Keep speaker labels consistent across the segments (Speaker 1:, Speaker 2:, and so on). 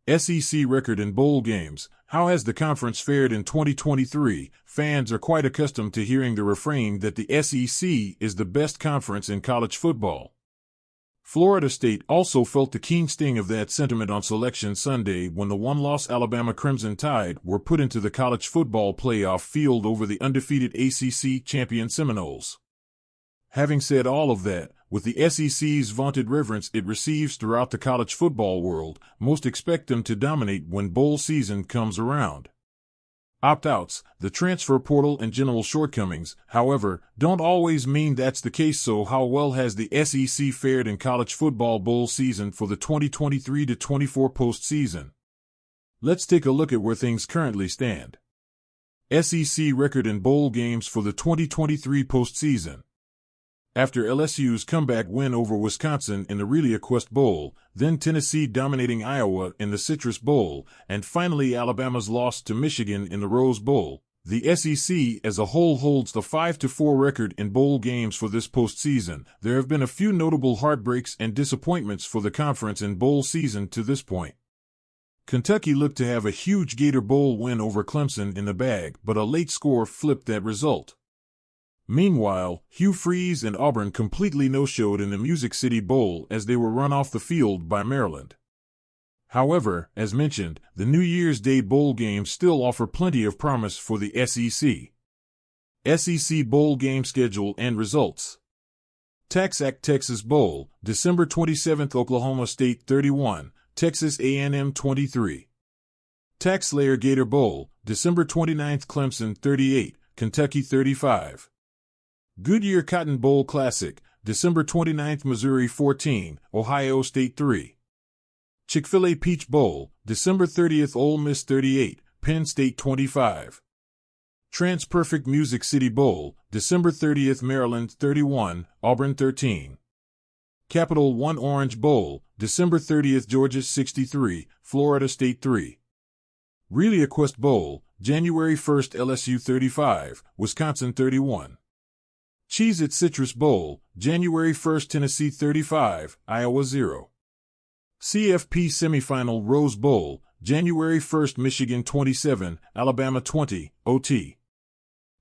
Speaker 1: SEC record in bowl games. How has the conference fared in 2023? Fans are quite accustomed to hearing the refrain that the SEC is the best conference in college football. Florida State also felt the keen sting of that sentiment on Selection Sunday when the one-loss Alabama Crimson Tide were put into the college football playoff field over the undefeated ACC champion Seminoles. Having said all of that, with the SEC's vaunted reverence it receives throughout the college football world, most expect them to dominate when bowl season comes around. Opt-outs, the transfer portal and general shortcomings, however, don't always mean that's the case. So how well has the SEC fared in college football bowl season for the 2023-24 postseason? Let's take a look at where things currently stand. SEC record in bowl games for the 2023 postseason. After LSU's comeback win over Wisconsin in the ReliaQuest Bowl, then Tennessee dominating Iowa in the Citrus Bowl, and finally Alabama's loss to Michigan in the Rose Bowl, the SEC as a whole holds the 5-4 record in bowl games for this postseason. There have been a few notable heartbreaks and disappointments for the conference in bowl season to this point. Kentucky looked to have a huge Gator Bowl win over Clemson in the bag, but a late score flipped that result. Meanwhile, Hugh Freeze and Auburn completely no-showed in the Music City Bowl as they were run off the field by Maryland. However, as mentioned, the New Year's Day bowl games still offer plenty of promise for the SEC. SEC bowl game schedule and results. TaxAct Texas Bowl, December 27th, Oklahoma State 31, Texas A&M 23. TaxSlayer Gator Bowl, December 29th, Clemson 38, Kentucky 35. Goodyear Cotton Bowl Classic, December 29th, Missouri 14, Ohio State 3. Chick-fil-A Peach Bowl, December 30th, Ole Miss 38, Penn State 25. TransPerfect Music City Bowl, December 30th, Maryland 31, Auburn 13. Capital One Orange Bowl, December 30th, Georgia 63, Florida State 3. ReliaQuest Bowl, January 1st, LSU 35, Wisconsin 31. Cheez-It Citrus Bowl, January 1st, Tennessee 35, Iowa 0. CFP Semifinal Rose Bowl, January 1st, Michigan 27, Alabama 20, OT.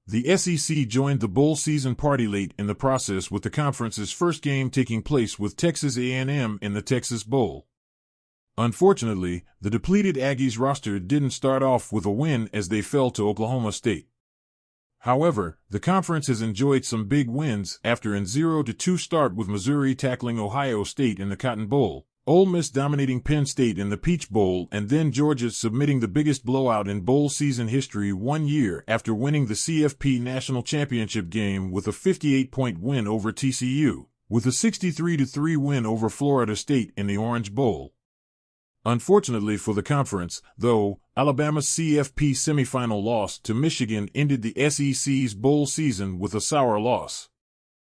Speaker 1: The SEC joined the bowl season party late in the process, with the conference's first game taking place with Texas A&M in the Texas Bowl. Unfortunately, the depleted Aggies roster didn't start off with a win as they fell to Oklahoma State. However, the conference has enjoyed some big wins after an 0-2 start with Missouri tackling Ohio State in the Cotton Bowl, Ole Miss dominating Penn State in the Peach Bowl, and then Georgia submitting the biggest blowout in bowl season history 1 year after winning the CFP National Championship game with a 58-point win over TCU, with a 63-3 win over Florida State in the Orange Bowl. Unfortunately for the conference, though, Alabama's CFP semifinal loss to Michigan ended the SEC's bowl season with a sour loss.